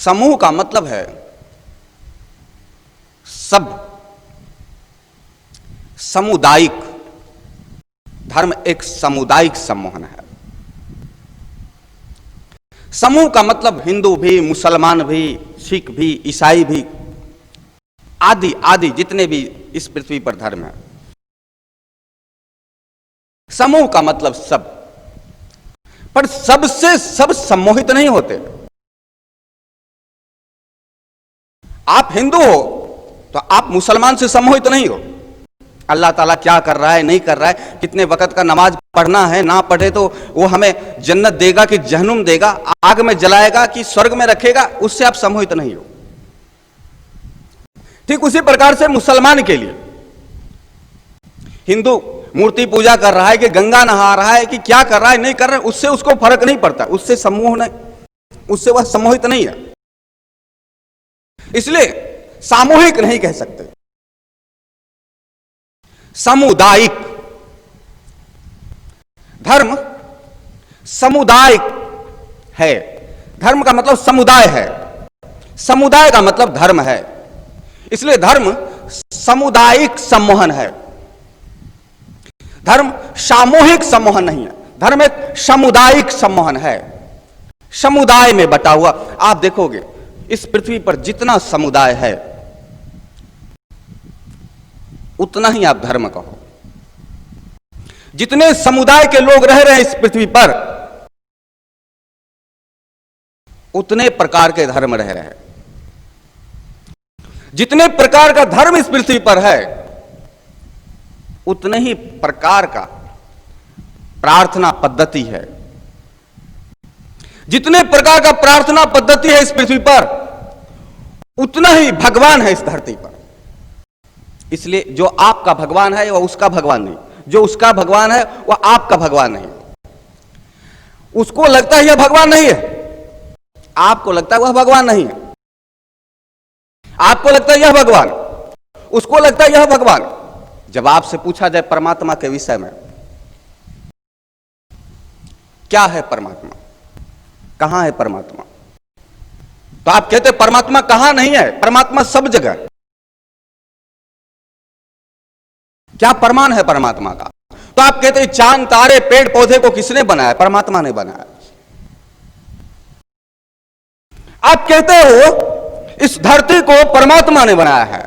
समूह का मतलब है सब, सामुदायिक। धर्म एक सामुदायिक सम्मोहन है। समूह का मतलब हिंदू भी, मुसलमान भी, सिख भी, ईसाई भी, आदि आदि जितने भी इस पृथ्वी पर धर्म है। समूह का मतलब सब, पर सबसे सब सम्मोहित नहीं होते। आप हिंदू हो तो आप मुसलमान से सम्मोहित नहीं हो। अल्लाह ताला क्या कर रहा है, नहीं कर रहा है, कितने वक्त का नमाज पढ़ना है, ना पढ़े तो वो हमें जन्नत देगा कि जहन्नुम देगा, आग में जलाएगा कि स्वर्ग में रखेगा, उससे आप सम्मोहित नहीं हो। ठीक उसी प्रकार से मुसलमान के लिए हिंदू मूर्ति पूजा कर रहा है कि गंगा नहा रहा है कि क्या कर रहा है, नहीं कर रहा है, उससे उसको फर्क नहीं पड़ता, उससे समूह नहीं, उससे वह सम्मोहित नहीं है। इसलिए सामूहिक नहीं कह सकते, सामुदायिक। धर्म सामुदायिक है। धर्म का मतलब समुदाय है, समुदाय का मतलब धर्म है। इसलिए धर्म सामुदायिक सम्मोहन है, धर्म सामूहिक सम्मोहन नहीं है। धर्म एक सामुदायिक सम्मोहन है, समुदाय में बटा हुआ। आप देखोगे इस पृथ्वी पर जितना समुदाय है उतना ही आप धर्म कहो। जितने समुदाय के लोग रह रहे हैं इस पृथ्वी पर उतने प्रकार के धर्म रह रहे हैं। जितने प्रकार का धर्म इस पृथ्वी पर है उतने ही प्रकार का प्रार्थना पद्धति है। जितने प्रकार का प्रार्थना पद्धति है इस पृथ्वी पर उतना ही भगवान है इस धरती पर। इसलिए जो आपका भगवान है वह उसका भगवान नहीं, जो उसका भगवान है वह आपका भगवान नहीं। उसको लगता है यह भगवान नहीं है, आपको लगता है वह भगवान नहीं है। आपको लगता है यह भगवान, उसको लगता है यह भगवान। जब आपसे पूछा जाए परमात्मा के विषय में, क्या है परमात्मा, कहां है परमात्मा, तो आप कहते परमात्मा कहां नहीं है, परमात्मा सब जगह। क्या प्रमाण है परमात्मा का? तो आप कहते चांद तारे पेड़ पौधे को किसने बनाया? परमात्मा ने बनाया। आप कहते हो इस धरती को परमात्मा ने बनाया है।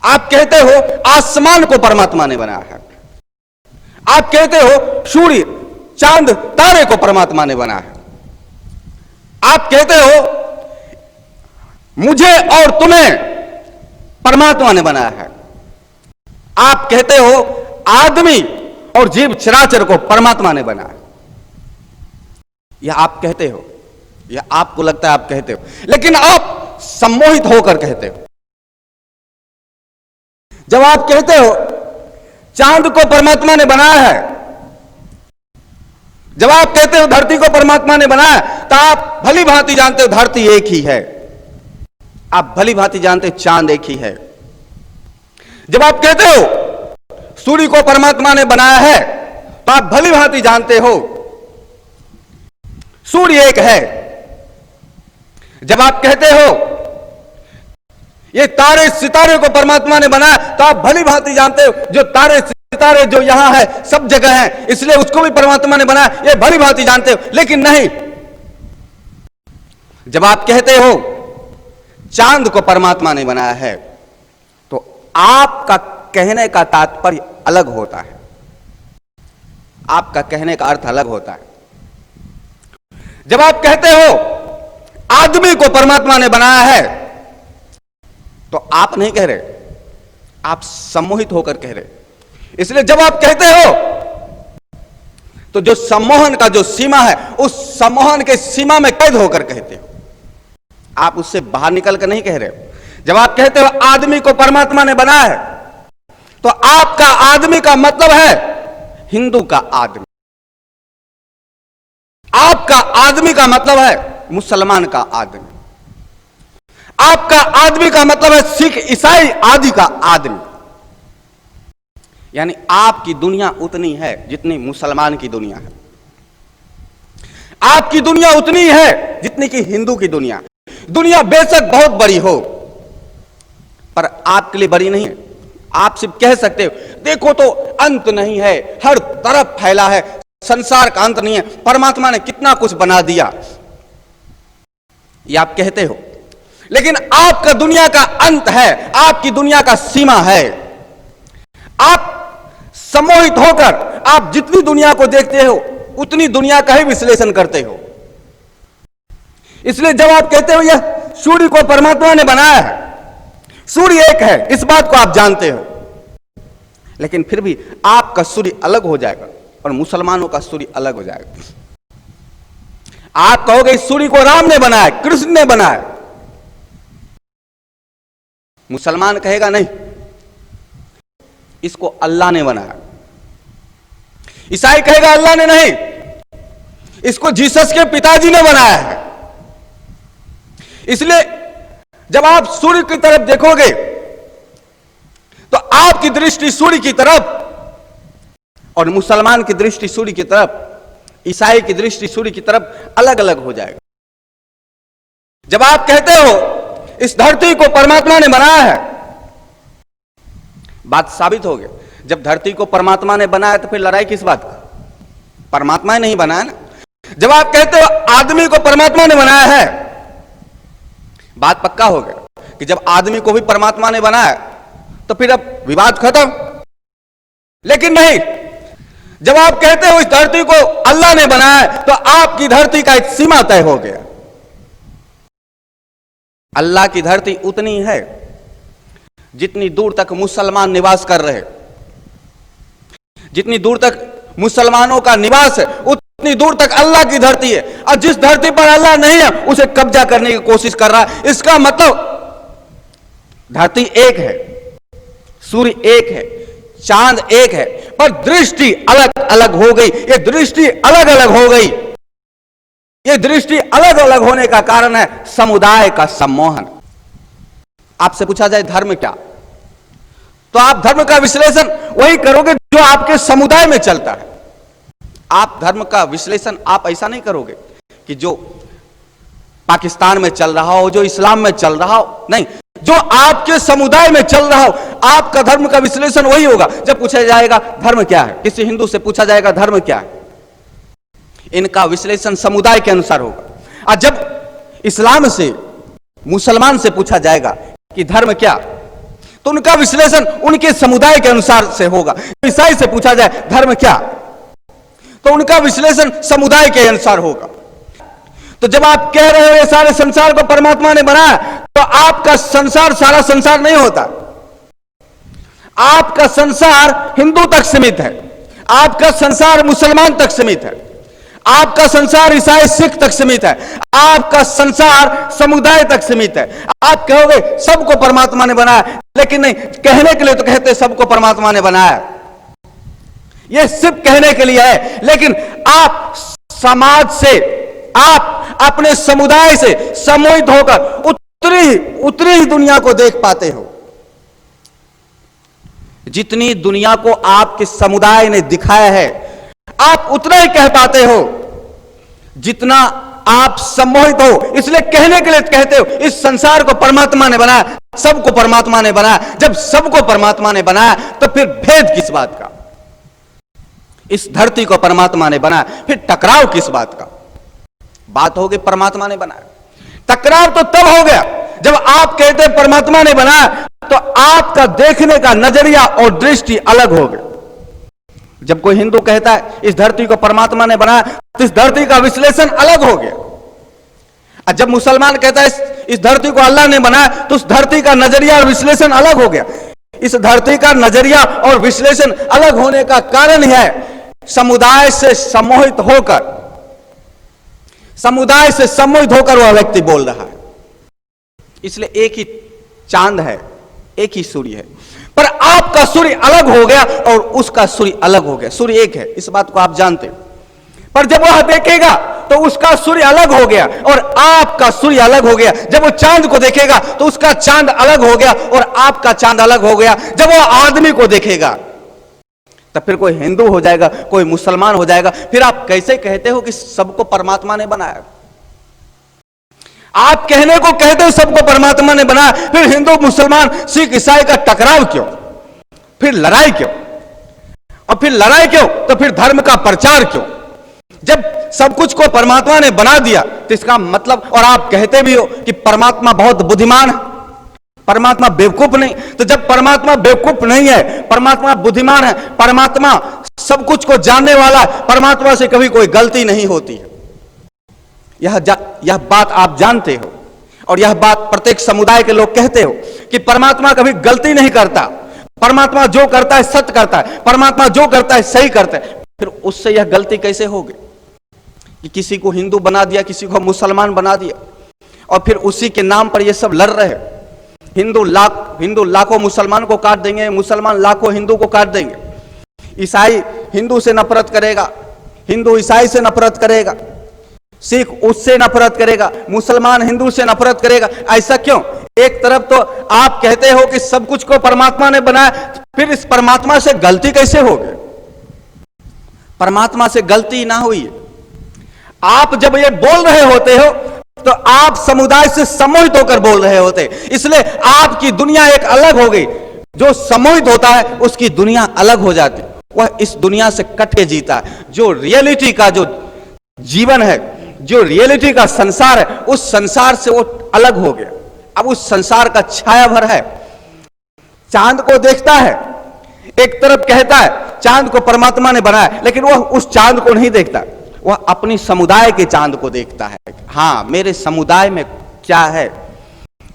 आप कहते हो आसमान को परमात्मा ने बनाया है। आप कहते हो सूर्य चांद तारे को परमात्मा ने बनाया है। आप कहते हो मुझे और तुम्हें परमात्मा ने बनाया है। आप कहते हो आदमी और जीव चराचर को परमात्मा ने बनाया। यह आप कहते हो, यह आपको लगता है आप कहते हो, लेकिन आप सम्मोहित होकर कहते हो। जब आप कहते हो चांद को परमात्मा ने बनाया है, जब आप कहते हो धरती को परमात्मा ने बनाया, तो आप भली भांति जानते हो धरती एक ही है, आप भली भांति जानते हो चांद एक ही है। जब आप कहते हो सूर्य को परमात्मा ने बनाया है, तो आप भली भांति जानते हो सूर्य एक है। जब आप कहते हो ये तारे सितारे को परमात्मा ने बनाया, तो आप भली भांति जानते हो जो तारे सितारे जो यहां है सब जगह है, इसलिए उसको भी परमात्मा ने बनाया, ये भली भांति जानते हो। लेकिन नहीं, जब आप कहते हो चांद को परमात्मा ने बनाया है, तो आपका कहने का तात्पर्य अलग होता है, आपका कहने का अर्थ अलग होता है। जब आप कहते हो आदमी को परमात्मा ने बनाया है, तो आप नहीं कह रहे, आप सम्मोहित होकर कह रहे। इसलिए जब आप कहते हो तो जो सम्मोहन का जो सीमा है, उस सम्मोहन के सीमा में कैद होकर कहते हो, आप उससे बाहर निकल कर नहीं कह रहे। जब आप कहते हो आदमी को परमात्मा ने बनाया है, तो आपका आदमी का मतलब है हिंदू का आदमी, आपका आदमी का मतलब है मुसलमान का आदमी, आपका आदमी का मतलब है सिख ईसाई आदि का आदमी। यानी आपकी दुनिया उतनी है जितनी मुसलमान की दुनिया है, आपकी दुनिया उतनी है जितनी कि हिंदू की दुनिया। दुनिया बेशक बहुत बड़ी हो, पर आपके लिए बड़ी नहीं है। आप सिर्फ कह सकते हो देखो तो अंत नहीं है, हर तरफ फैला है, संसार का अंत नहीं है, परमात्मा ने कितना कुछ बना दिया, ये आप कहते हो। लेकिन आपका दुनिया का अंत है, आपकी दुनिया का सीमा है। आप सम्मोहित होकर आप जितनी दुनिया को देखते हो उतनी दुनिया का ही विश्लेषण करते हो। इसलिए जब आप कहते हो यह सूर्य को परमात्मा ने बनाया है, सूर्य एक है, इस बात को आप जानते हो, लेकिन फिर भी आपका सूर्य अलग हो जाएगा और मुसलमानों का सूर्य अलग हो जाएगा। आप कहोगे इस सूर्य को राम ने बनाया, कृष्ण ने बनाया, मुसलमान कहेगा नहीं, इसको अल्लाह ने बनाया। ईसाई कहेगा अल्लाह ने नहीं, इसको जीसस के पिताजी ने बनाया है। इसलिए जब आप सूर्य की तरफ देखोगे तो आपकी दृष्टि सूर्य की तरफ और मुसलमान की दृष्टि सूर्य की तरफ, ईसाई की दृष्टि सूर्य की तरफ अलग अलग हो जाएगा। जब आप कहते हो इस धरती को परमात्मा ने बनाया है, बात साबित हो गया। जब धरती को परमात्मा ने बनाया तो फिर लड़ाई किस बात का? परमात्मा ने नहीं बनाया ना। जब आप कहते हो आदमी को परमात्मा ने बनाया है, बात पक्का हो गया कि जब आदमी को भी परमात्मा ने बनाया तो फिर अब विवाद खत्म। लेकिन नहीं, जब आप कहते हो इस धरती को अल्लाह ने बनाया तो आपकी धरती का एक सीमा तय हो गया। अल्लाह की धरती उतनी है जितनी दूर तक मुसलमान निवास कर रहे, जितनी दूर तक मुसलमानों का निवास है उतनी दूर तक अल्लाह की धरती है। और जिस धरती पर अल्लाह नहीं है उसे कब्जा करने की कोशिश कर रहा है। इसका मतलब धरती एक है, सूर्य एक है, चांद एक है, पर दृष्टि अलग अलग हो गई। ये दृष्टि अलग अलग हो गई, ये दृष्टि अलग अलग होने का कारण है समुदाय का सम्मोहन। आपसे पूछा जाए धर्म क्या, तो आप धर्म का विश्लेषण वही करोगे जो आपके समुदाय में चलता है। आप धर्म का विश्लेषण आप ऐसा नहीं करोगे कि जो पाकिस्तान में चल रहा हो, जो इस्लाम में चल रहा हो, नहीं, जो आपके समुदाय में चल रहा हो आपका धर्म का विश्लेषण वही होगा। जब पूछा जाएगा धर्म क्या है, किसी हिंदू से पूछा जाएगा धर्म क्या है, इनका विश्लेषण समुदाय के अनुसार होगा। और जब इस्लाम से मुसलमान से पूछा जाएगा कि धर्म क्या, तो उनका विश्लेषण उनके समुदाय के अनुसार से होगा। ईसाई से पूछा जाए धर्म क्या, तो उनका विश्लेषण समुदाय के अनुसार होगा। तो जब आप कह रहे हो ये सारे संसार को परमात्मा ने बनाया, तो आपका संसार सारा संसार नहीं होता। आपका संसार हिंदू तक सीमित है, आपका संसार मुसलमान तक सीमित है, आपका संसार ईसाई सिख तक सीमित है, आपका संसार समुदाय तक सीमित है। आप कहोगे सबको परमात्मा ने बनाया, लेकिन नहीं, कहने के लिए तो कहते सबको परमात्मा ने बनाया, यह सिर्फ कहने के लिए है। लेकिन आप समाज से, आप अपने समुदाय से सम्मोहित होकर उतनी ही दुनिया को देख पाते हो। जितनी दुनिया को आपके समुदाय ने दिखाया है आप उतना ही कह पाते हो जितना आप सम्मोहित हो। इसलिए कहने के लिए कहते हो इस संसार को परमात्मा ने बनाया, सबको परमात्मा ने बनाया। जब सबको परमात्मा ने बनाया तो फिर भेद किस बात का? इस धरती को परमात्मा ने बनाया, फिर टकराव किस बात का? बात हो गई परमात्मा ने बनाया। टकराव तो तब हो गया जब आप कहते हैं परमात्मा ने बनाया, तो आपका देखने का नजरिया और दृष्टि अलग हो गया। जब कोई हिंदू कहता है इस धरती को परमात्मा ने बनाया, तो इस धरती का विश्लेषण अलग हो गया। और जब मुसलमान कहता है इस धरती को अल्लाह ने बनाया, तो उस धरती का नजरिया और विश्लेषण अलग हो गया। इस धरती का नजरिया और विश्लेषण अलग होने का कारण है समुदाय से सम्मोहित होकर, समुदाय से सम्मोहित होकर वह व्यक्ति बोल रहा है। इसलिए एक ही चांद है, एक ही सूर्य है, पर आपका सूर्य अलग हो गया और उसका सूर्य अलग हो गया। सूर्य एक है, इस बात को आप जानते हैं, पर जब वह देखेगा तो उसका सूर्य अलग हो गया और आपका सूर्य अलग हो गया। जब वो चांद को देखेगा तो उसका चांद अलग हो गया और आपका चांद अलग हो गया। जब वो आदमी को देखेगा तब फिर कोई हिंदू हो जाएगा, कोई मुसलमान हो जाएगा। फिर आप कैसे कहते हो कि सबको परमात्मा ने बनाया? आप कहने को कहते हो सबको परमात्मा ने बनाया, फिर हिंदू मुसलमान सिख ईसाई का टकराव क्यों, फिर लड़ाई क्यों, और फिर लड़ाई क्यों, तो फिर धर्म का प्रचार क्यों? जब सब कुछ को परमात्मा ने बना दिया तो इसका मतलब, और आप कहते भी हो कि परमात्मा बहुत बुद्धिमान है, परमात्मा बेवकूफ नहीं, तो जब परमात्मा बेवकूफ नहीं है, परमात्मा बुद्धिमान है, परमात्मा सब कुछ को जानने वाला है, परमात्मा से कभी कोई गलती नहीं होती है। यह बात आप जानते हो, और यह बात प्रत्येक समुदाय के लोग कहते हो कि परमात्मा कभी गलती नहीं करता, परमात्मा जो करता है सत्य करता है, परमात्मा जो करता है सही करता है। फिर उससे यह गलती कैसे होगी कि किसी को हिंदू बना दिया, किसी को मुसलमान बना दिया, और फिर उसी के नाम पर यह सब लड़ रहे हैं। हिंदू लाखों मुसलमान को काट देंगे, मुसलमान लाखों हिंदू को काट देंगे, ईसाई हिंदू से नफरत करेगा, हिंदू ईसाई से नफरत करेगा, सिख उससे नफरत करेगा, मुसलमान हिंदू से नफरत करेगा। ऐसा क्यों? एक तरफ तो आप कहते हो कि सब कुछ को परमात्मा ने बनाया, फिर इस परमात्मा से गलती कैसे होगी? परमात्मा से गलती ना हुई। आप जब ये बोल रहे होते हो तो आप समुदाय से सम्मोहित होकर बोल रहे होते, इसलिए आपकी दुनिया एक अलग हो गई। जो सम्मोहित होता है उसकी दुनिया अलग हो जाती, वह इस दुनिया से कट के जीता है। जो रियलिटी का जो जीवन है, जो रियलिटी का संसार है, उस संसार से वो अलग हो गया। अब उस संसार का छाया भर है। चांद को देखता है, एक तरफ कहता है चांद को परमात्मा ने बनाया, लेकिन वह उस चांद को नहीं देखता, वह अपनी समुदाय के चांद को देखता है। हाँ, मेरे समुदाय में क्या है,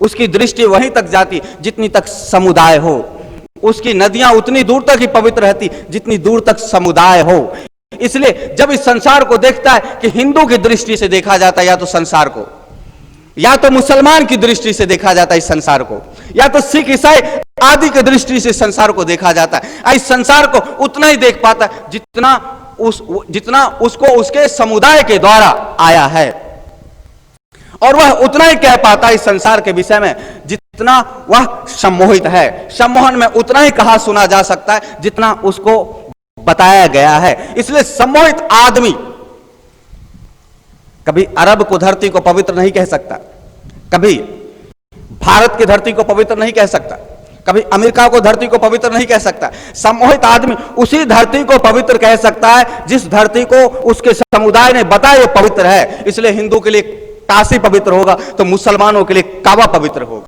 उसकी दृष्टि वहीं तक जाती जितनी तक समुदाय हो। उसकी नदियां उतनी दूर तक ही पवित्र रहती जितनी दूर तक समुदाय हो। इसलिए जब इस संसार को देखता है कि हिंदू की दृष्टि से देखा जाता है या तो संसार को, या तो मुसलमान की दृष्टि से देखा जाता है इस संसार को, या तो सिख ईसाई आदि की दृष्टि से संसार को देखा जाता है। इस संसार को उतना ही देख पाता है जितना उसको उसके समुदाय के द्वारा आया है, और वह उतना ही कह पाता है इस संसार के विषय में जितना वह सम्मोहित है। सम्मोहन में उतना ही कहा सुना जा सकता है जितना उसको बताया गया है। इसलिए सम्मोहित आदमी कभी अरब को धरती को पवित्र नहीं कह सकता, कभी भारत की धरती को पवित्र नहीं कह सकता, कभी अमेरिका को धरती को पवित्र नहीं कह सकता। सम्मोहित आदमी उसी धरती को पवित्र कह सकता है जिस धरती को उसके समुदाय ने बताया ये पवित्र है। इसलिए हिंदू के लिए काशी पवित्र होगा तो मुसलमानों के लिए काबा पवित्र होगा।